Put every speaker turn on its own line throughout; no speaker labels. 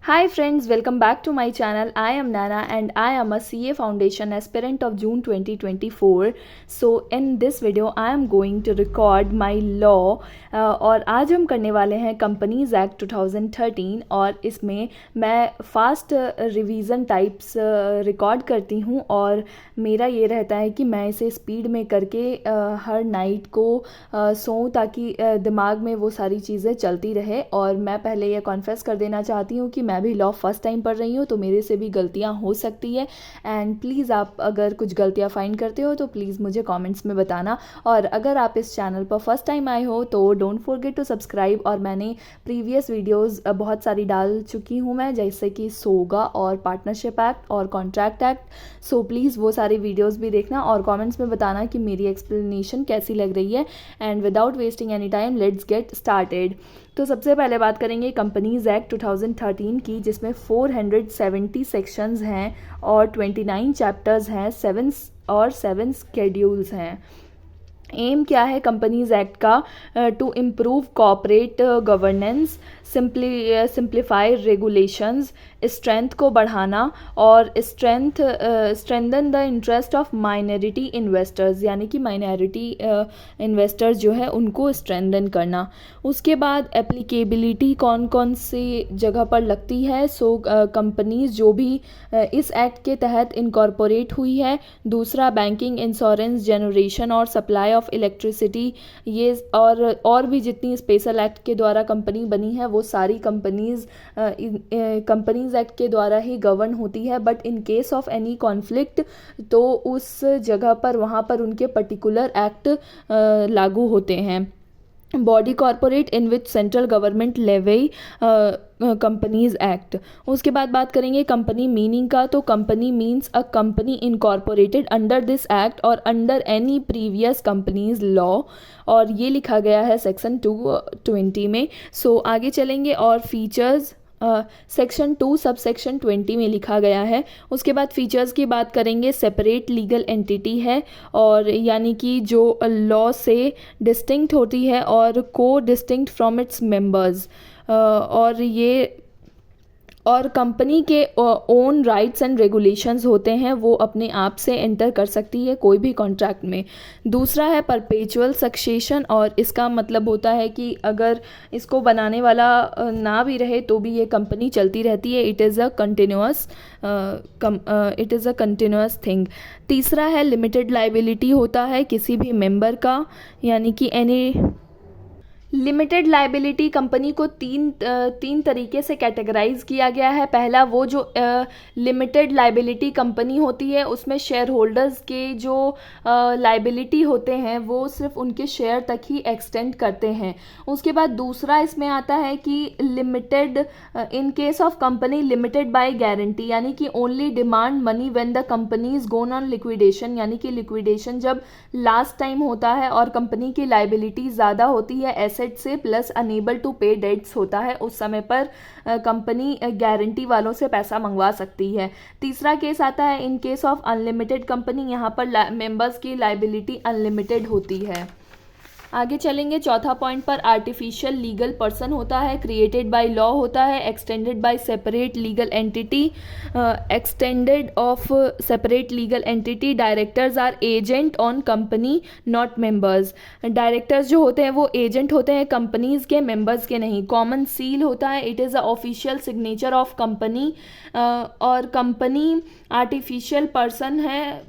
Hi friends, welcome back to my channel. I am Nana and I am a CA Foundation aspirant of June 2024. So in this video I am going to record my law और आज हम करने वाले हैं companies act 2013 और इसमें मैं fast revision types record करती हूँ और मेरा ये रहता है कि मैं इसे स्पीड में करके हर नाइट को सोऊं ताकि दिमाग में वो सारी चीज़ें चलती रहे। और मैं पहले ये कॉन्फेस कर देना चाहती हूँ कि मैं भी लॉ फर्स्ट टाइम पढ़ रही हूँ तो मेरे से भी गलतियाँ हो सकती है। एंड प्लीज़ आप अगर कुछ गलतियाँ फाइंड करते हो तो प्लीज़ मुझे कमेंट्स में बताना। और अगर आप इस चैनल पर फर्स्ट टाइम आए हो तो डोंट फॉरगेट टू सब्सक्राइब। और मैंने प्रीवियस वीडियोस बहुत सारी डाल चुकी हूँ मैं, जैसे कि सोगा और पार्टनरशिप एक्ट और कॉन्ट्रैक्ट एक्ट। सो प्लीज़ वो सारी वीडियोस भी देखना और कमेंट्स में बताना कि मेरी एक्सप्लेनेशन कैसी लग रही है। And without wasting any time let's get started. तो सबसे पहले बात करेंगे कंपनीज एक्ट 2013 की, जिसमें 470 सेक्शंस हैं और 29 चैप्टर्स हैं, 7 स्केड्यूल्स हैं। एम क्या है कंपनीज एक्ट का? To improve corporate governance, simplify regulations, strength को बढ़ाना और strengthen the interest of minority investors, यानी कि माइनॉरिटी इन्वेस्टर्स जो है उनको स्ट्रेंथन करना। उसके बाद एप्लीकेबिलिटी कौन कौन सी जगह पर लगती है। सो कंपनीज जो भी इस एक्ट के तहत इनकॉर्पोरेट हुई है। दूसरा बैंकिंग, इंश्योरेंस, जनरेशन और सप्लाई ऑफ इलेक्ट्रिसिटी, ये और भी जितनी स्पेशल एक्ट के द्वारा कंपनी बनी है वो सारी कंपनीज एक्ट के द्वारा ही गवर्न होती है। But in case of any conflict तो उस जगह पर वहाँ पर उनके पर्टिकुलर एक्ट लागू होते हैं। Body corporate in which central government levy companies act. उसके बाद बात करेंगे कंपनी मीनिंग का। तो company means a company incorporated under this act और under any previous companies law, और ये लिखा गया है सेक्शन 220 में। सो आगे चलेंगे और फीचर्स सेक्शन 2 सब सेक्शन 20 में लिखा गया है। उसके बाद फीचर्स की बात करेंगे। सेपरेट लीगल एंटिटी है, और यानी कि जो लॉ से डिस्टिंक्ट होती है और को डिस्टिंक्ट फ्रॉम इट्स मेंबर्स, और कंपनी के ओन राइट्स एंड रेगुलेशंस होते हैं, वो अपने आप से एंटर कर सकती है कोई भी कॉन्ट्रैक्ट में। दूसरा है परपेचुअल सक्सेशन, और इसका मतलब होता है कि अगर इसको बनाने वाला ना भी रहे तो भी ये कंपनी चलती रहती है। It is a continuous thing. तीसरा है लिमिटेड लाइबिलिटी होता है किसी भी मेंबर का, यानी कि एनी लिमिटेड लाइबिलिटी कंपनी को तीन तरीके से कैटेगराइज किया गया है। पहला, वो जो लिमिटेड लाइबिलिटी कंपनी होती है उसमें शेयर होल्डर्स के जो लाइबिलिटी होते हैं वो सिर्फ उनके शेयर तक ही एक्सटेंड करते हैं। उसके बाद दूसरा इसमें आता है कि limited in case of company limited by guarantee, यानी कि only demand money when the company is gone on liquidation, यानी कि लिक्विडेशन जब लास्ट टाइम होता है और कंपनी की लाइबिलिटी ज़्यादा होती है एसेट से प्लस अनेबल टू पे डेट्स होता है, उस समय पर कंपनी गारंटी वालों से पैसा मंगवा सकती है। तीसरा केस आता है इन केस ऑफ अनलिमिटेड कंपनी, यहाँ पर मेंबर्स की लाइबिलिटी अनलिमिटेड होती है। आगे चलेंगे चौथा पॉइंट पर। आर्टिफिशियल लीगल पर्सन होता है, क्रिएटेड बाय लॉ होता है, extended by separate legal entity, extended of separate legal entity. Directors are agent on company not members, directors जो होते हैं वो एजेंट होते हैं कंपनीज के, मेंबर्स के नहीं। कॉमन सील होता है, it is a official signature of company, और कंपनी आर्टिफिशियल पर्सन है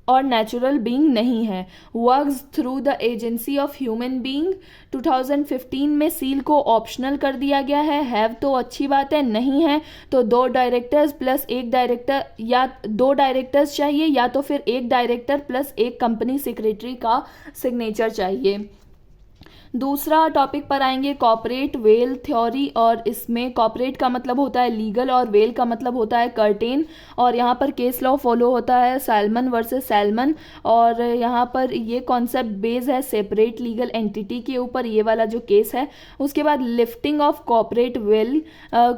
और नेचुरल बीइंग नहीं है। Works through the agency of human being. 2015 में सील को ऑप्शनल कर दिया गया है। हैव तो अच्छी बात है, नहीं है तो 2 डायरेक्टर्स प्लस 1 डायरेक्टर, या 2 डायरेक्टर्स चाहिए या तो फिर 1 डायरेक्टर प्लस 1 कंपनी सेक्रेटरी का सिग्नेचर चाहिए। दूसरा टॉपिक पर आएंगे कॉर्पोरेट वेल थ्योरी, और इसमें कॉर्पोरेट का मतलब होता है लीगल और वेल का मतलब होता है कर्टेन, और यहाँ पर केस लॉ फॉलो होता है सैलमन वर्सेस सैलमन, और यहाँ पर ये कॉन्सेप्ट बेस है सेपरेट लीगल एंटिटी के ऊपर, ये वाला जो केस है। उसके बाद lifting of corporate veil,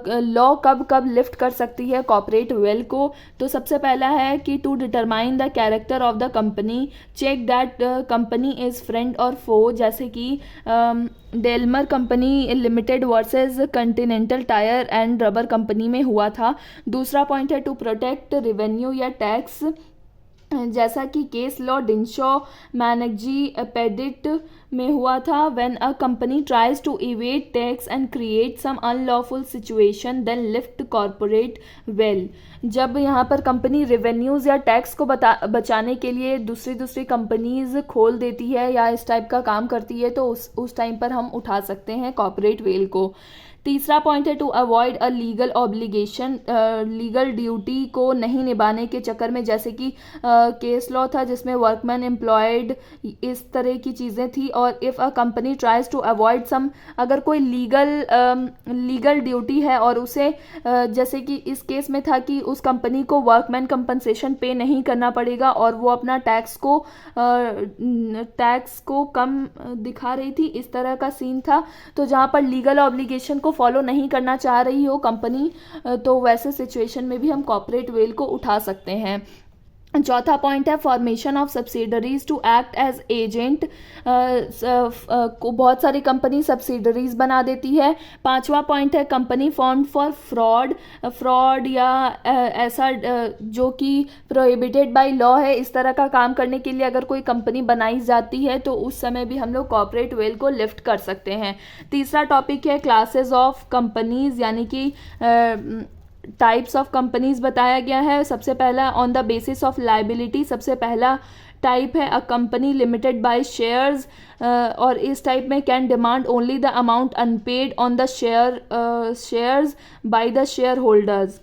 law कब कब लिफ्ट कर सकती है कॉर्पोरेट वेल को। तो सबसे पहला है कि to determine the character of the company, check that company is friend और फो, जैसे कि Daimler company limited versus continental tyre and rubber company में हुआ था। दूसरा पॉइंट है टू प्रोटेक्ट रेवेन्यू या टैक्स, जैसा कि केस लॉ डिनशॉ मैनेजी पेडिट में हुआ था। When a company tries to evade tax and create some unlawful situation then lift corporate veil. जब यहाँ पर कंपनी रेवेन्यूज़ या टैक्स को बचाने के लिए दूसरी कंपनीज खोल देती है या इस टाइप का काम करती है तो उस टाइम पर हम उठा सकते हैं कॉरपोरेट वेल को। तीसरा पॉइंट है to avoid a legal obligation, legal duty को नहीं निभाने के चक्कर में, जैसे कि केस लॉ था जिसमें वर्कमैन एम्प्लॉयड इस तरह की चीज़ें थी। और if a company tries to avoid some, अगर कोई लीगल ड्यूटी है और उसे जैसे कि इस केस में था कि उस कंपनी को वर्कमैन कंपनसेशन पे नहीं करना पड़ेगा और वो अपना टैक्स को कम दिखा रही थी, इस तरह का सीन था। तो जहाँ पर लीगल ऑब्लिगेशन को फॉलो नहीं करना चाह रही हो कंपनी, तो वैसे सिचुएशन में भी हम कॉर्पोरेट वेल को उठा सकते हैं। चौथा पॉइंट है formation of subsidiaries to act as agent, को बहुत सारी कंपनी सब्सिडरीज बना देती है। पांचवा पॉइंट है कंपनी फॉर्म्ड फॉर फ्रॉड या ऐसा जो कि प्रोहिबिटेड बाय लॉ है, इस तरह का काम करने के लिए अगर कोई कंपनी बनाई जाती है तो उस समय भी हम लोग कॉर्पोरेट वेल को लिफ्ट कर सकते हैं। तीसरा टॉपिक है क्लासेस ऑफ कंपनीज, यानी कि टाइप्स ऑफ कंपनीज बताया गया है। सबसे पहला on the basis of liability, सबसे पहला टाइप है a company limited by shares, और इस टाइप में can demand only the amount unpaid on the shares by the share holders.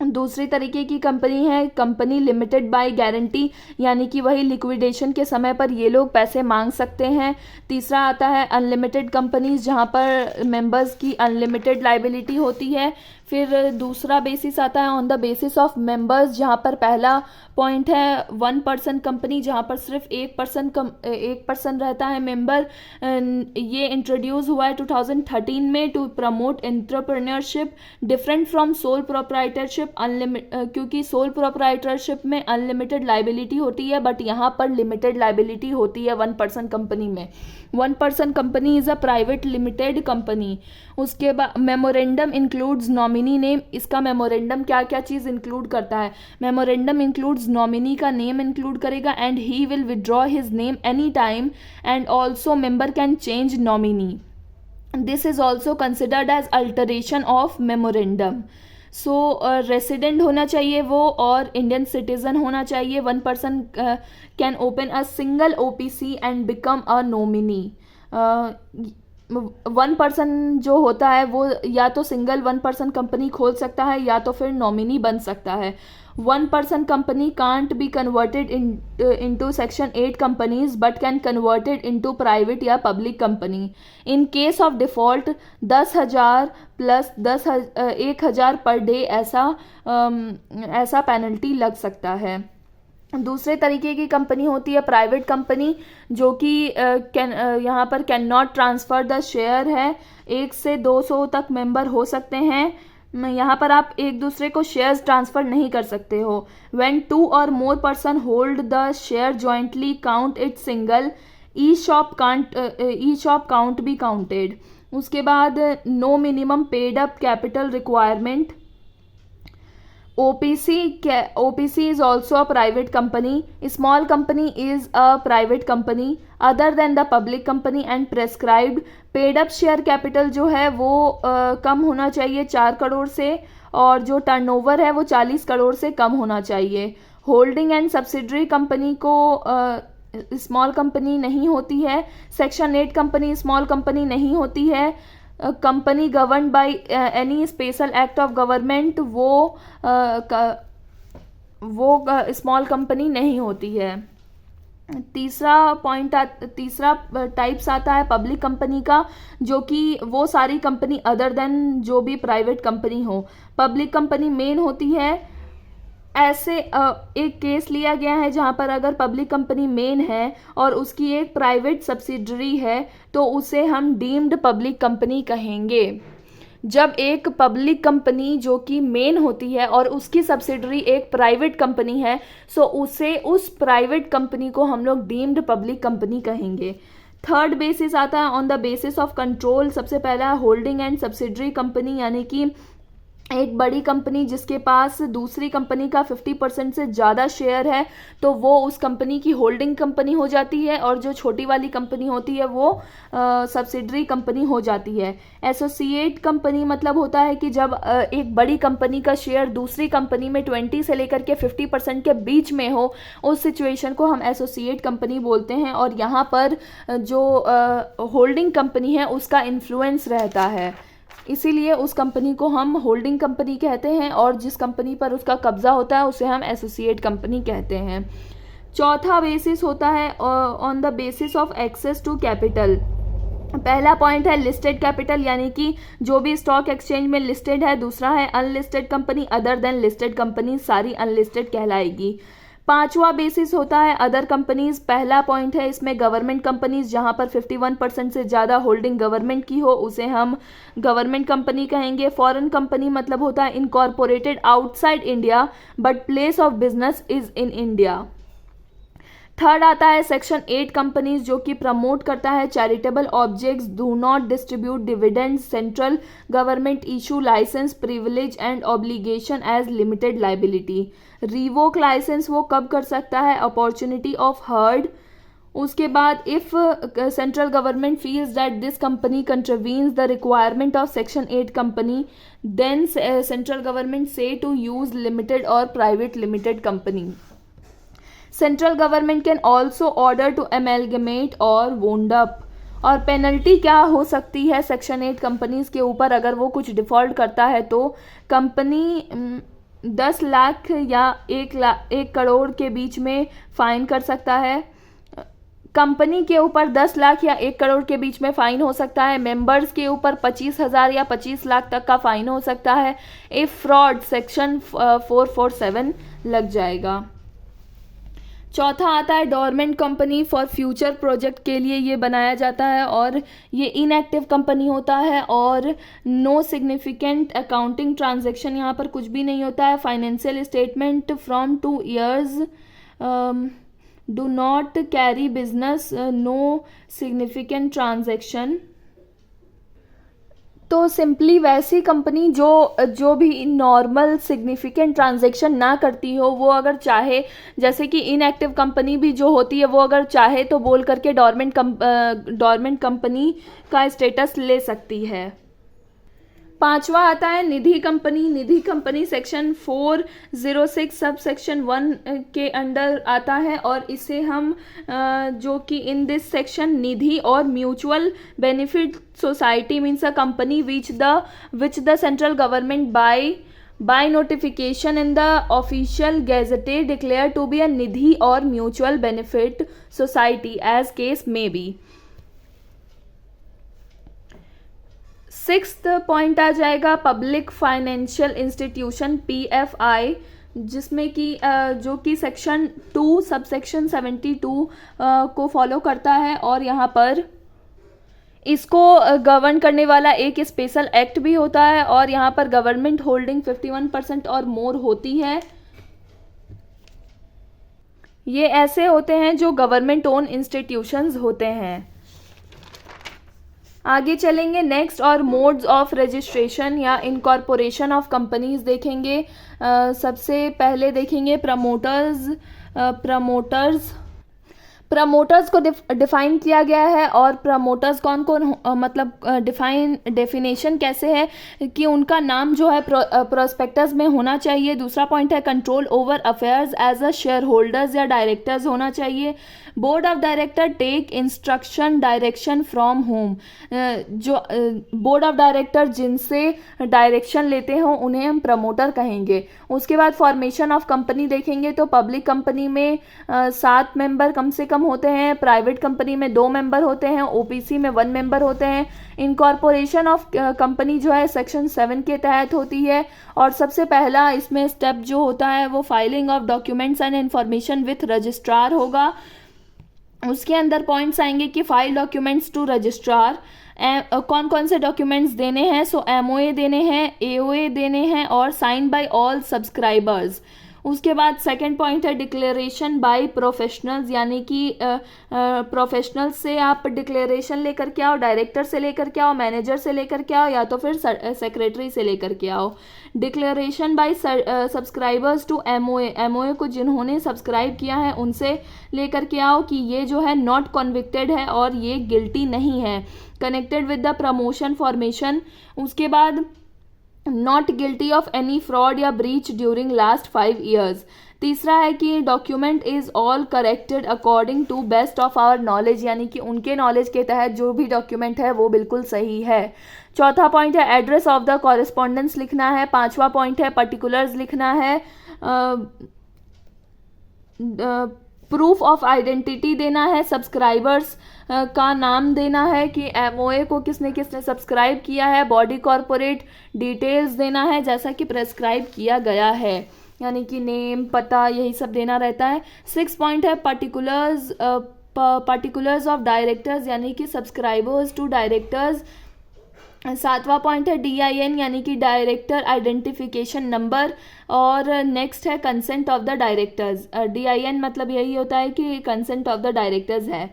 दूसरी तरीके की कंपनी है कंपनी लिमिटेड बाय गारंटी, यानी कि वही लिक्विडेशन के समय पर ये लोग पैसे मांग सकते हैं। तीसरा आता है अनलिमिटेड कंपनीज, जहाँ पर मेंबर्स की अनलिमिटेड लाइबिलिटी होती है। फिर दूसरा बेसिस आता है on the basis of members, जहाँ पर पहला पॉइंट है 1% कंपनी, जहाँ पर सिर्फ 1% रहता है मेंबर। ये इंट्रोड्यूस हुआ है 2013 में to promote entrepreneurship different from sole proprietorship. क्योंकि सोल प्रोप्राइटरशिप में अनलिमिटेड लाइबिलिटी होती है, बट यहाँ पर लिमिटेड लाइबिलिटी होती है 1% कंपनी में। 1% company is a private limited company. उसके बाद मेमोरेंडम इंक्लूड्स नॉमिनी नेम। इसका मेमोरेंडम क्या क्या चीज़ इंक्लूड करता है? मेमोरेंडम इंक्लूड्स नॉमिनी का नेम इंक्लूड करेगा and he will withdraw his name any time and also member can change nominee. This is also considered as alteration of memorandum. So resident होना चाहिए वो और इंडियन सिटीजन होना चाहिए। 1% can open a single OPC and become a nominee. 1% जो होता है वो या तो सिंगल 1% कंपनी खोल सकता है या तो फिर नॉमिनी बन सकता है। 1% company can't be converted into section 8 companies but can converted into private या public company. In case of default 10,000 plus 1,000 per day ऐसा पेनल्टी लग सकता है। दूसरे तरीके की कंपनी होती है प्राइवेट कंपनी, जो कि यहाँ पर can not transfer the share है। 1 से 200 तक मेंबर हो सकते हैं। यहाँ पर आप एक दूसरे को शेयर्स ट्रांसफ़र नहीं कर सकते हो। व्हेन 2 और more person hold the share jointly count it single, e shop count be counted. उसके बाद no minimum paid up capital requirement. OPC is also a private company. A small company is a private company other than the public company and prescribed paid up share capital जो है वो कम होना चाहिए 4 करोड़ से, और जो टर्नओवर है वो 40 करोड़ से कम होना चाहिए। होल्डिंग एंड सब्सिडरी कंपनी को स्मॉल कंपनी नहीं होती है। सेक्शन 8 कंपनी स्मॉल कंपनी नहीं होती है। Company govern by any special act of government वो स्मॉल कंपनी नहीं होती है। तीसरा टाइप्स आता है पब्लिक कंपनी का, जो कि वो सारी कंपनी अदर देन जो भी प्राइवेट कंपनी हो। पब्लिक कंपनी मेन होती है। ऐसे एक केस लिया गया है जहाँ पर अगर पब्लिक कंपनी मेन है और उसकी एक प्राइवेट सब्सिडरी है तो उसे हम डीम्ड पब्लिक कंपनी कहेंगे। जब एक पब्लिक कंपनी जो कि मेन होती है और उसकी सब्सिडरी एक प्राइवेट कंपनी है, सो उस प्राइवेट कंपनी को हम लोग डीम्ड पब्लिक कंपनी कहेंगे। थर्ड बेसिस आता है on the basis of control. सबसे पहला है होल्डिंग एंड सब्सिडरी कंपनी, यानी कि एक बड़ी कंपनी जिसके पास दूसरी कंपनी का 50% से ज़्यादा शेयर है तो वो उस कंपनी की होल्डिंग कंपनी हो जाती है, और जो छोटी वाली कंपनी होती है वो सब्सिडरी कंपनी हो जाती है। एसोसिएट कंपनी मतलब होता है कि जब एक बड़ी कंपनी का शेयर दूसरी कंपनी में 20 से लेकर के 50% के बीच में हो, उस सिचुएशन को हम एसोसिएट कंपनी बोलते हैं। और यहाँ पर जो होल्डिंग कंपनी है उसका इन्फ्लुएंस रहता है, इसीलिए उस कंपनी को हम होल्डिंग कंपनी कहते हैं, और जिस कंपनी पर उसका कब्जा होता है उसे हम एसोसिएट कंपनी कहते हैं। चौथा बेसिस होता है on the basis of access to capital. पहला पॉइंट है लिस्टेड कैपिटल, यानी कि जो भी स्टॉक एक्सचेंज में लिस्टेड है। दूसरा है unlisted company, other than listed company सारी अनलिस्टेड कहलाएगी। पांचवा बेसिस होता है अदर कंपनीज। पहला पॉइंट है इसमें गवर्नमेंट कंपनीज, जहां पर 51% से ज़्यादा होल्डिंग गवर्नमेंट की हो उसे हम गवर्नमेंट कंपनी कहेंगे। फॉरेन कंपनी मतलब होता है incorporated outside India but place of business is in India. Third आता है सेक्शन 8 कंपनीज, जो कि प्रमोट करता है charitable objects, do not distribute dividend, central government issue licence, privilege and obligation as limited liability. Revoke licence वो कब कर सकता है? Opportunity of heard. उसके बाद if central government feels that this company contravenes the requirement of section 8 company, then central government से to use limited और private limited company. Central government can also order to amalgamate और wound up. और penalty क्या हो सकती है section 8 companies के ऊपर अगर वो कुछ डिफॉल्ट करता है? तो कंपनी 10 लाख या 1 करोड़ के बीच में फाइन कर सकता है। कंपनी के ऊपर 10 लाख या 1 करोड़ के बीच में फ़ाइन हो सकता है। मेंबर्स के ऊपर 25,000 या 25 लाख तक का फ़ाइन हो सकता है। इफ़ फ्रॉड सेक्शन 447 लग जाएगा। चौथा आता है dormant company, for future project के लिए ये बनाया जाता है और ये इनएक्टिव कंपनी होता है और नो सिग्निफिकेंट अकाउंटिंग ट्रांजैक्शन, यहाँ पर कुछ भी नहीं होता है। Financial statement from 2 years do not carry business, no significant transaction. तो सिंपली वैसी कंपनी जो भी नॉर्मल सिग्निफिकेंट ट्रांजैक्शन ना करती हो, वो अगर चाहे, जैसे कि इनएक्टिव कंपनी भी जो होती है वो अगर चाहे तो बोल करके डोरमेंट कंपनी का स्टेटस ले सकती है। पांचवा आता है निधि कंपनी। निधि कंपनी सेक्शन 406 सब सेक्शन 1 के अंडर आता है और इसे हम जो कि इन दिस सेक्शन निधि और mutual benefit society means a company which the central government by notification in the official gazetted declare to be a Nidhi और mutual benefit society as case may be. 6th point आ जाएगा public financial institution PFI, जिसमें कि जो कि section 2 sub section 72 को follow करता है और यहाँ पर इसको गवर्न करने वाला एक स्पेशल एक्ट भी होता है और यहाँ पर गवर्नमेंट होल्डिंग 51% और मोर होती है। ये ऐसे होते हैं जो गवर्नमेंट ओन इंस्टीट्यूशंस होते हैं। आगे चलेंगे नेक्स्ट और मोड्स ऑफ रजिस्ट्रेशन या इनकॉर्पोरेशन ऑफ कंपनीज देखेंगे। सबसे पहले देखेंगे प्रमोटर्स को डिफाइन किया गया है और प्रमोटर्स कौन कौन मतलब डेफिनेशन कैसे है कि उनका नाम जो है प्रोस्पेक्टस में होना चाहिए। दूसरा पॉइंट है control over affairs as a share holders या डायरेक्टर्स होना चाहिए। Board of director take instruction direction from home, जो बोर्ड ऑफ डायरेक्टर जिनसे डायरेक्शन लेते हो उन्हें हम प्रमोटर कहेंगे। उसके बाद फॉर्मेशन ऑफ कंपनी देखेंगे तो पब्लिक कंपनी में 7 मेंबर कम से कम होते हैं, प्राइवेट कंपनी में 2 मेंबर होते हैं, OPC में 1 मेंबर होते हैं। इनकॉर्पोरेशन ऑफ कंपनी जो है सेक्शन 7 के तहत होती है और सबसे पहला इसमें स्टेप जो होता है वो filing of documents and information with registrar होगा। उसके अंदर पॉइंट्स आएंगे कि फाइल डॉक्यूमेंट्स टू रजिस्ट्रार, कौन कौन से डॉक्यूमेंट्स देने हैं। सो MOA देने हैं, AOA देने हैं और साइन बाय ऑल सब्सक्राइबर्स। उसके बाद सेकंड पॉइंट है डिक्लेरेशन बाय प्रोफेशनल्स, यानी कि प्रोफेशनल से आप डिक्लेरेशन लेकर के आओ, डायरेक्टर से लेकर के आओ, मैनेजर से लेकर के आओ, या तो फिर सेक्रेटरी से लेकर के आओ। Declaration by subscribers to MOA, MOA को जिन्होंने सब्सक्राइब किया है उनसे लेकर के आओ कि ये जो है नॉट कन्विक्टेड है और ये गिल्टी नहीं है, connected with the promotion formation. उसके बाद not guilty of any fraud या ब्रीच ड्यूरिंग लास्ट 5 ईयर्स। तीसरा है कि document is all corrected according to best of our knowledge, यानी कि उनके नॉलेज के तहत जो भी डॉक्यूमेंट है वो बिल्कुल सही है। चौथा पॉइंट है एड्रेस ऑफ द कॉरेस्पॉन्डेंस लिखना है। पांचवा पॉइंट है पर्टिकुलर्स लिखना है, प्रूफ ऑफ आइडेंटिटी देना है, सब्सक्राइबर्स का नाम देना है कि एमओए को किसने किसने सब्सक्राइब किया है, बॉडी कॉरपोरेट डिटेल्स देना है जैसा कि प्रेस्क्राइब किया गया है, यानी कि नेम, पता, यही सब देना रहता है। 6 पॉइंट है पर्टिकुलर्स ऑफ डायरेक्टर्स, यानी कि सब्सक्राइबर्स टू डायरेक्टर्स। 7वां पॉइंट है DIN, यानी कि डायरेक्टर आइडेंटिफिकेशन नंबर। और नेक्स्ट है consent of the directors. DIN मतलब यही होता है कि कंसेंट ऑफ द डायरेक्टर्स है।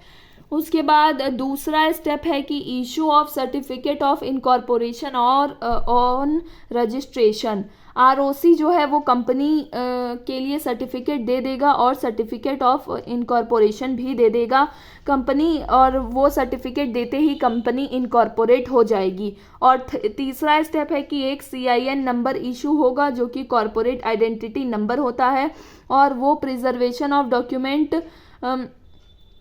उसके बाद दूसरा स्टेप है कि issue of certificate of incorporation और ऑन रजिस्ट्रेशन। ROC जो है वो कंपनी के लिए सर्टिफिकेट दे देगा और सर्टिफिकेट ऑफ इनकॉर्पोरेशन भी दे देगा कंपनी, और वो सर्टिफिकेट देते ही कंपनी इनकॉर्पोरेट हो जाएगी। और तीसरा स्टेप है कि एक CIN नंबर इशू होगा जो कि कॉर्पोरेट आइडेंटिटी नंबर होता है, और वो प्रिजर्वेशन ऑफ डॉक्यूमेंट,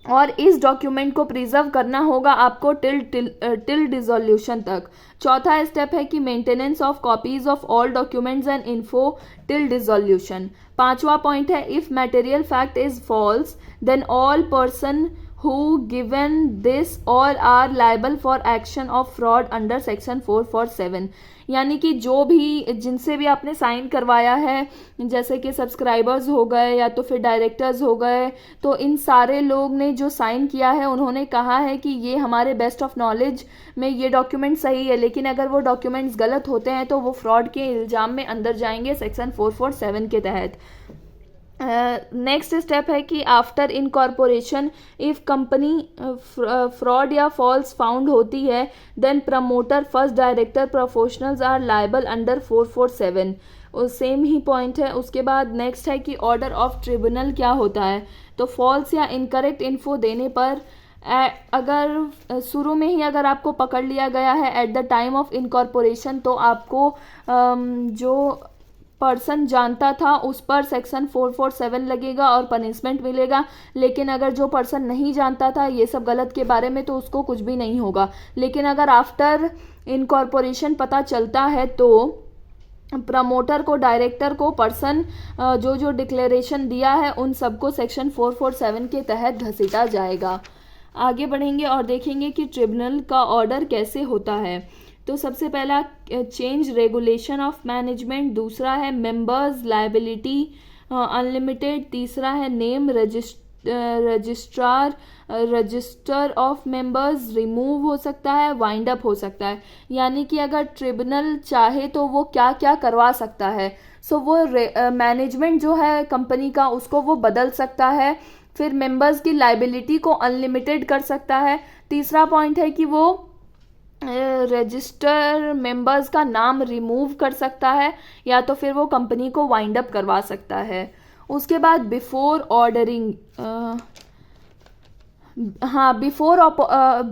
और इस डॉक्यूमेंट को प्रिजर्व करना होगा आपको टिल डिसोल्यूशन तक। चौथा स्टेप है कि maintenance of copies of all documents and info till dissolution. पांचवा पॉइंट है if material fact is false then all person who given this or are liable for action of fraud under section 447, यानी कि जो भी जिनसे भी आपने sign करवाया है, जैसे कि सब्सक्राइबर्स हो गए या तो फिर डायरेक्टर्स हो गए, तो इन सारे लोग ने जो साइन किया है उन्होंने कहा है कि ये हमारे बेस्ट ऑफ नॉलेज में ये डॉक्यूमेंट सही है, लेकिन अगर वो डॉक्यूमेंट्स गलत होते हैं तो वो फ्रॉड के इल्ज़ाम में अंदर जाएंगे सेक्शन 447 के तहत। नेक्स्ट स्टेप है कि after incorporation if company fraud या फॉल्स फाउंड होती है then promoter, first director, professionals are liable under 447। Same ही पॉइंट है। उसके बाद नेक्स्ट है कि ऑर्डर ऑफ ट्रिब्यूनल क्या होता है। तो फॉल्स या इनकरेक्ट इन्फो देने पर अगर शुरू में ही अगर आपको पकड़ लिया गया है at the time of incorporation, तो आपको जो पर्सन जानता था उस पर सेक्शन 447 लगेगा और पनिशमेंट मिलेगा, लेकिन अगर जो पर्सन नहीं जानता था ये सब गलत के बारे में तो उसको कुछ भी नहीं होगा। लेकिन अगर आफ्टर इनकॉर्पोरेशन पता चलता है तो प्रमोटर को, डायरेक्टर को, पर्सन जो जो डिक्लेरेशन दिया है उन सबको सेक्शन 447 के तहत घसीटा जाएगा। आगे बढ़ेंगे और देखेंगे कि ट्रिब्यूनल का ऑर्डर कैसे होता है। तो सबसे पहला चेंज रेगुलेशन ऑफ मैनेजमेंट, दूसरा है मेंबर्स लायबिलिटी अनलिमिटेड, तीसरा है name registrar, register of members remove हो सकता है, वाइंड अप हो सकता है। यानी कि अगर ट्रिब्यूनल चाहे तो वो क्या क्या करवा सकता है। सो वो मैनेजमेंट जो है कंपनी का उसको वो बदल सकता है, फिर मेंबर्स की लायबिलिटी को अनलिमिटेड कर सकता है। तीसरा पॉइंट है कि वो रजिस्टर मेंबर्स का नाम रिमूव कर सकता है या तो फिर वो कंपनी को वाइंड अप करवा सकता है। उसके बाद बिफोर ऑर्डरिंग,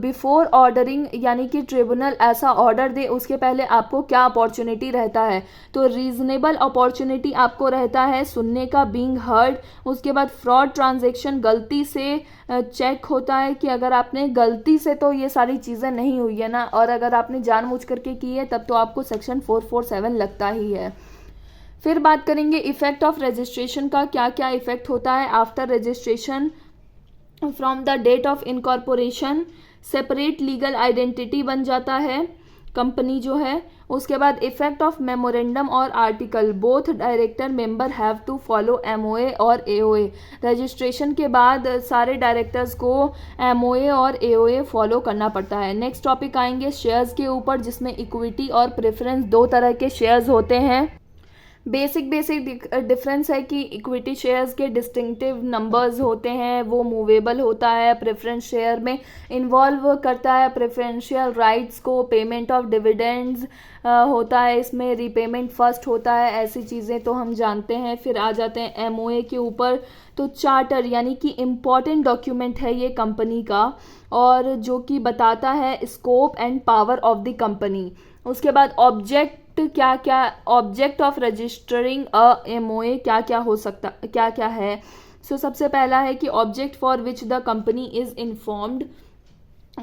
बिफोर ऑर्डरिंग यानी कि ट्रिब्यूनल ऐसा ऑर्डर दे उसके पहले आपको क्या अपॉर्चुनिटी रहता है। तो रीजनेबल अपॉर्चुनिटी आपको रहता है सुनने का, बीइंग हर्ड। उसके बाद फ्रॉड ट्रांजैक्शन, गलती से चेक होता है कि अगर आपने गलती से तो ये सारी चीज़ें नहीं हुई है ना, और अगर आपने जानबूझ करके की है तब तो आपको सेक्शन 447 लगता ही है। फिर बात करेंगे इफेक्ट ऑफ रजिस्ट्रेशन का, क्या क्या इफेक्ट होता है after registration. From the date of incorporation separate legal identity बन जाता है कंपनी जो है। उसके बाद इफेक्ट ऑफ मेमोरेंडम और article, both director member have to follow MOA और एओए। रजिस्ट्रेशन के बाद सारे डायरेक्टर्स को एमओए और एओए फॉलो करना पड़ता है। नेक्स्ट टॉपिक आएंगे शेयर्स के ऊपर, जिसमें इक्विटी और प्रेफरेंस दो तरह के शेयर्स होते हैं। बेसिक डिफरेंस है कि इक्विटी शेयर्स के डिस्टिंक्टिव नंबर्स होते हैं, वो मूवेबल होता है। प्रेफरेंस शेयर में इन्वॉल्व करता है प्रेफरेंशियल राइट्स को, पेमेंट ऑफ डिविडेंड्स होता है, इसमें रीपेमेंट फर्स्ट होता है, ऐसी चीज़ें तो हम जानते हैं। फिर आ जाते हैं एमओए के ऊपर। तो चार्टर यानी कि इम्पॉर्टेंट डॉक्यूमेंट है ये कंपनी का, और जो कि बताता है scope and power of the company. उसके बाद ऑब्जेक्ट, क्या क्या object of registering a MOA क्या क्या हो सकता, क्या क्या है। सो सबसे पहला है कि object for which the company is informed,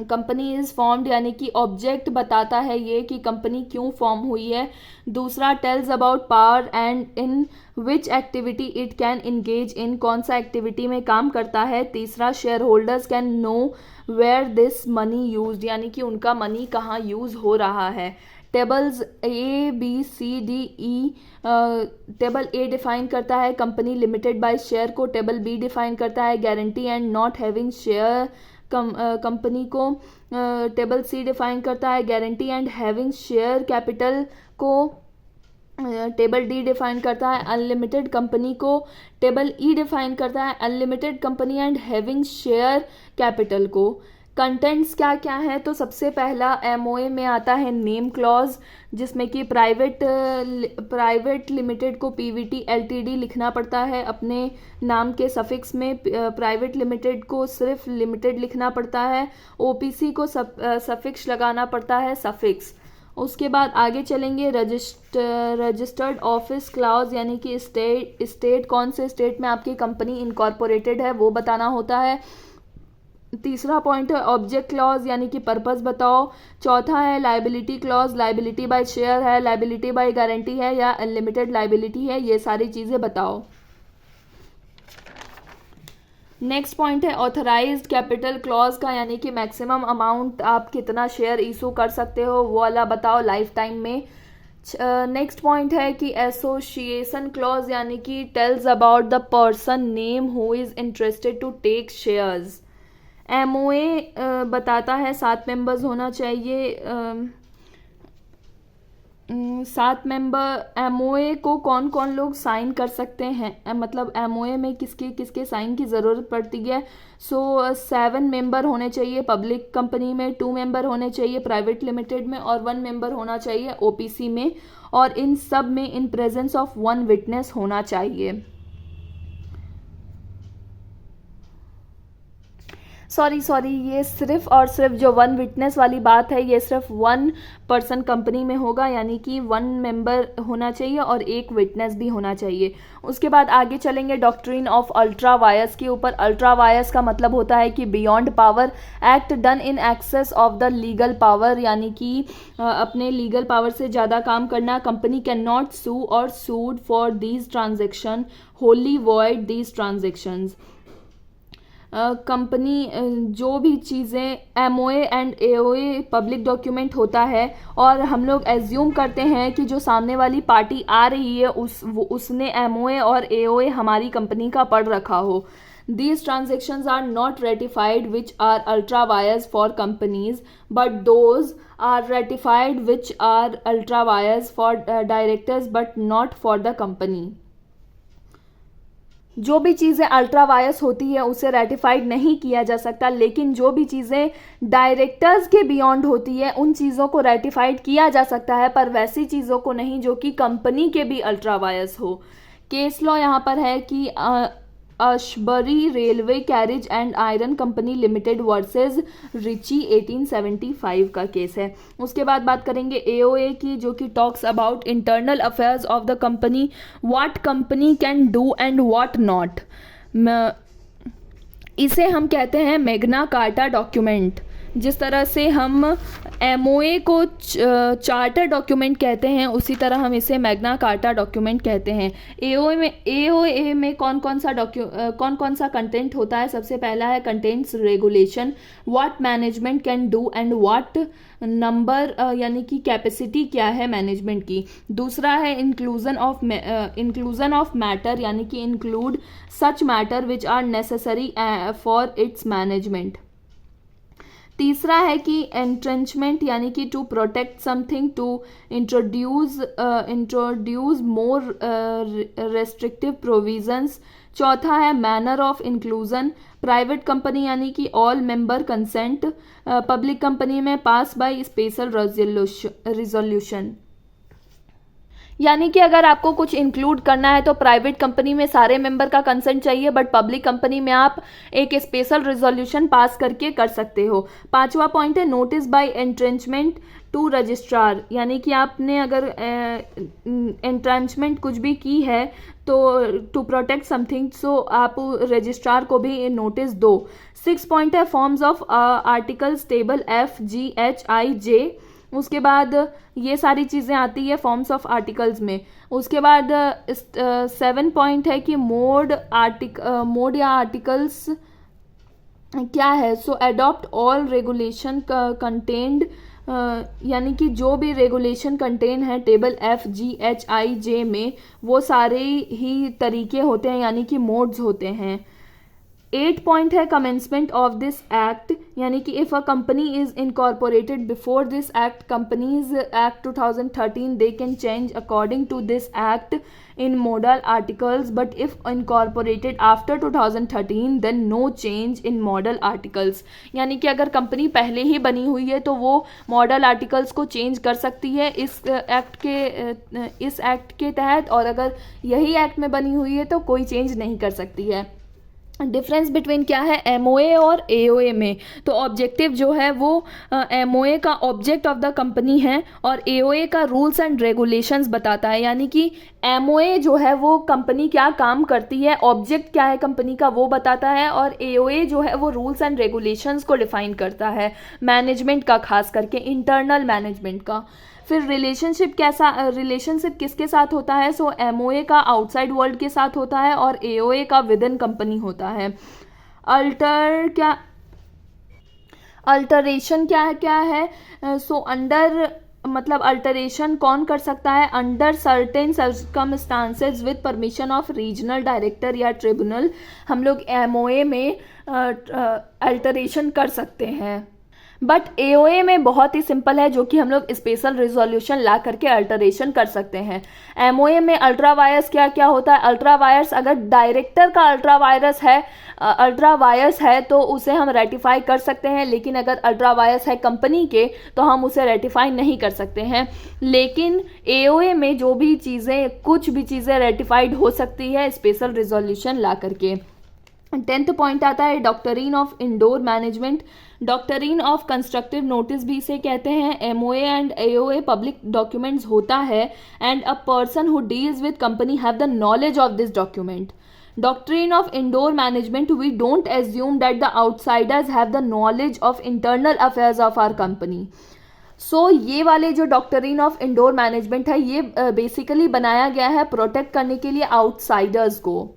company is formed यानी कि ऑब्जेक्ट बताता है ये कि कंपनी क्यों फॉर्म हुई है। दूसरा tells about power and in which activity it can engage in, कौन सा एक्टिविटी में काम करता है। तीसरा share holders can know where this money used, यानी कि उनका मनी कहाँ यूज हो रहा है। Tables A B C D E, table A define करता है कंपनी लिमिटेड बाय शेयर को, टेबल बी डिफाइन करता है guarantee and not having share company को, टेबल सी डिफाइन करता है guarantee and having share capital को, टेबल डी डिफाइन करता है अनलिमिटेड कंपनी को, टेबल ई डिफाइन करता है unlimited company and having share capital को। कंटेंट्स क्या क्या है, तो सबसे पहला एमओए में आता है नेम क्लॉज, जिसमें कि प्राइवेट लिमिटेड को पीवीटी एलटीडी लिखना पड़ता है अपने नाम के सफिक्स में, प्राइवेट लिमिटेड को सिर्फ लिमिटेड लिखना पड़ता है, ओपीसी को सफिक्स लगाना पड़ता है, सफिक्स। उसके बाद आगे चलेंगे रजिस्टर्ड ऑफिस क्लॉज, यानी कि स्टेट कौन से स्टेट में आपकी कंपनी इनकॉर्पोरेटेड है वो बताना होता है। तीसरा पॉइंट है ऑब्जेक्ट क्लॉज, यानी कि पर्पस बताओ। चौथा है liability clause, liability by share है, लाइबिलिटी बाय गारंटी है या अनलिमिटेड लाइबिलिटी है, ये सारी चीज़ें बताओ। नेक्स्ट पॉइंट है ऑथराइज्ड कैपिटल क्लॉज का, यानी कि मैक्सिमम अमाउंट आप कितना शेयर इशू कर सकते हो वो वाला बताओ लाइफ टाइम में। नेक्स्ट पॉइंट है कि एसोसिएशन क्लॉज, यानी कि tells about the person name who is interested to take shares. MOA बताता है 7 मेंबर्स होना चाहिए, 7 मेंबर। एमओए को कौन कौन लोग साइन कर सकते हैं, मतलब एमओए में किसके किसके साइन की ज़रूरत पड़ती है। 7 मेंबर होने चाहिए पब्लिक कंपनी में, 2 मेंबर होने चाहिए प्राइवेट लिमिटेड में, और 1 मेंबर होना चाहिए ओपीसी में, और इन सब में इन प्रेजेंस ऑफ 1 विटनेस होना चाहिए। सॉरी ये सिर्फ और सिर्फ जो 1 विटनेस वाली बात है ये सिर्फ 1 पर्सन कंपनी में होगा, यानी कि 1 मेंबर होना चाहिए और 1 विटनेस भी होना चाहिए। उसके बाद आगे चलेंगे डॉक्ट्रिन ऑफ अल्ट्रा वायर्स के ऊपर। अल्ट्रा वायर्स का मतलब होता है कि beyond power, act done in excess of the legal power, यानी कि अपने लीगल पावर से ज़्यादा काम करना। कंपनी कैन नॉट सू और sued for these transaction, wholly void these transactions. Company जो भी चीज़ें MOA and AOA public document होता है, और हम लोग एज्यूम करते हैं कि जो सामने वाली पार्टी आ रही है उसने एमओए और एओए हमारी कंपनी का पढ़ रखा हो। These transactions are not ratified which are ultra wires for companies, but those are ratified which are ultra wires for directors but not for the company. जो भी चीज़ें अल्ट्रा वायर्स होती है उसे रेटिफाइड नहीं किया जा सकता, लेकिन जो भी चीज़ें डायरेक्टर्स के बियॉन्ड होती है उन चीज़ों को रेटिफाइड किया जा सकता है, पर वैसी चीज़ों को नहीं जो कि कंपनी के भी अल्ट्रा वायर्स हो। केस लॉ यहाँ पर है कि Ashbury railway carriage and iron company limited versus Riche 1875 का केस है। उसके बाद बात करेंगे एओए की, जो कि talks about internal affairs of the company, what company can do and what not. इसे हम कहते हैं मैग्ना कार्टा डॉक्यूमेंट। जिस तरह से हम एमओए को चार्टर डॉक्यूमेंट कहते हैं उसी तरह हम इसे मैग्ना कार्टा डॉक्यूमेंट कहते हैं। एओए में कौन कौन सा कंटेंट होता है। सबसे पहला है contents regulation, what management can do and what number, यानी कि कैपेसिटी क्या है मैनेजमेंट की। दूसरा है इंक्लूजन ऑफ मैटर, यानी कि include such matter which are necessary for its management. तीसरा है कि एंट्रेंचमेंट, यानी कि to protect something, to introduce more restrictive provisions. चौथा है manner of inclusion, private company यानी कि all member consent, public company में पास बाय स्पेशल रिजोल्यूशन। यानी कि अगर आपको कुछ इंक्लूड करना है तो प्राइवेट कंपनी में सारे मेंबर का कंसेंट चाहिए, बट पब्लिक कंपनी में आप एक स्पेशल रिजोल्यूशन पास करके कर सकते हो। पांचवा पॉइंट है notice by entrenchment to registrar, यानी कि आपने अगर एंट्रेंचमेंट कुछ भी की है तो टू प्रोटेक्ट समथिंग, सो आप रजिस्ट्रार को भी नोटिस दो। 6 पॉइंट है forms of articles table FGHIJ, उसके बाद ये सारी चीज़ें आती है फॉर्म्स ऑफ आर्टिकल्स में। उसके बाद 7 पॉइंट है कि मोड या आर्टिकल्स क्या है, सो अडॉप्ट ऑल रेगुलेशन कंटेन्ड, यानी कि जो भी रेगुलेशन कंटेन है टेबल FGHIJ में वो सारे ही तरीके होते हैं, यानी कि मोड्स होते हैं। 8 पॉइंट है कमेंसमेंट ऑफ दिस एक्ट, यानी कि if a company is incorporated before this act, companies act 2013, they can change according to this act in model articles, but if incorporated after 2013 then no change in model articles. यानी कि अगर company पहले ही बनी हुई है तो वो model articles को चेंज कर सकती है इस एक्ट के तहत, और अगर यही एक्ट में बनी हुई है तो कोई चेंज नहीं कर सकती है। डिफरेंस बिटवीन क्या है MOA और AOA में, तो ऑब्जेक्टिव जो है वो MOA का ऑब्जेक्ट ऑफ द कंपनी है और AOA का रूल्स एंड रेगुलेशंस बताता है। यानी कि MOA जो है वो कंपनी क्या काम करती है, ऑब्जेक्ट क्या है कंपनी का वो बताता है, और AOA जो है वो रूल्स एंड रेगुलेशंस को डिफाइन करता है, मैनेजमेंट का, खास करके इंटरनल मैनेजमेंट का। फिर रिलेशनशिप किसके साथ होता है, सो MOA का आउटसाइड वर्ल्ड के साथ होता है और AOA का विद इन कंपनी होता है। अल्टरेशन क्या है, सो अंडर, मतलब अल्टरेशन कौन कर सकता है, under certain circumstances with permission of regional director या ट्रिब्यूनल। हम लोग MOA में अल्टरेशन कर सकते हैं, बट AOA में बहुत ही सिंपल है, जो कि हम लोग स्पेशल रिजोल्यूशन ला करके अल्टरेशन कर सकते हैं। MOA में अल्ट्रा वायर्स क्या होता है, अल्ट्रा वायर्स अगर डायरेक्टर का अल्ट्रा वायर्स है तो उसे हम रेटिफाई कर सकते हैं, लेकिन अगर अल्ट्रा वायर्स है कंपनी के तो हम उसे रेटिफाई नहीं कर सकते हैं। लेकिन AOA में जो भी चीज़ें, कुछ भी चीज़ें रेटिफाइड हो सकती है स्पेशल रिजोल्यूशन ला करके। 10th पॉइंट आता है doctrine of indoor management, doctrine of constructive notice भी इसे कहते हैं। MOA and AOA public documents होता है and a person who deals with company have the knowledge of this document. Doctrine of indoor management, we don't assume that the outsiders have the knowledge of internal affairs of our company. So ये वाले जो doctrine of indoor management है ये basically बनाया गया है protect करने के लिए आउटसाइडर्स को।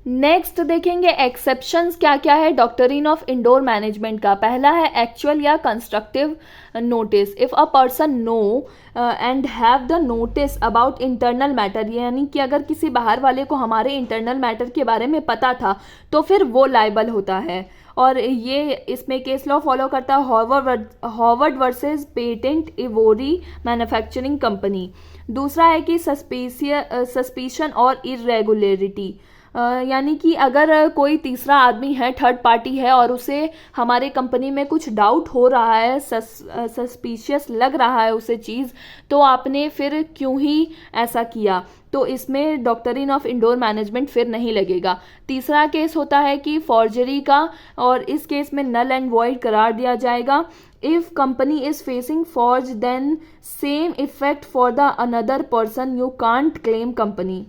नेक्स्ट देखेंगे एक्सेप्शंस क्या है डॉक्ट्रिन ऑफ इंडोर मैनेजमेंट का। पहला है एक्चुअल या constructive notice, if a person know and have the notice about internal matter, यानी कि अगर किसी बाहर वाले को हमारे इंटरनल मैटर के बारे में पता था तो फिर वो लायबल होता है, और ये इसमें केस लॉ फॉलो करता है Howard versus patent ivory manufacturing company. दूसरा है कि सस्पिशन और इरेगुलरिटी, यानी कि अगर कोई तीसरा आदमी है, थर्ड पार्टी है, और उसे हमारे कंपनी में कुछ डाउट हो रहा है, सस्पिशियस लग रहा है उसे चीज़, तो आपने फिर क्यों ही ऐसा किया, तो इसमें डॉक्ट्रिन ऑफ इंडोर मैनेजमेंट फिर नहीं लगेगा। तीसरा केस होता है कि फॉर्जरी का, और इस केस में नल एंड वॉइड करार दिया जाएगा। If company is facing forge then same effect for the another person, you can't claim company.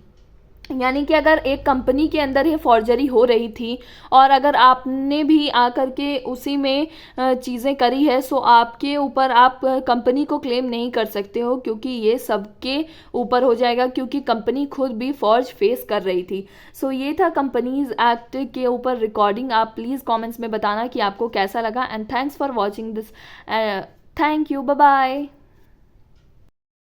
यानी कि अगर एक कंपनी के अंदर ही फॉर्जरी हो रही थी और अगर आपने भी आकर के उसी में चीज़ें करी है, सो आपके ऊपर आप कंपनी को क्लेम नहीं कर सकते हो, क्योंकि ये सबके ऊपर हो जाएगा, क्योंकि कंपनी खुद भी फॉर्ज फेस कर रही थी। सो ये था कंपनीज एक्ट के ऊपर रिकॉर्डिंग। आप प्लीज़ कमेंट्स में बताना कि आपको कैसा लगा, and thanks for watching this. Thank you, bye bye.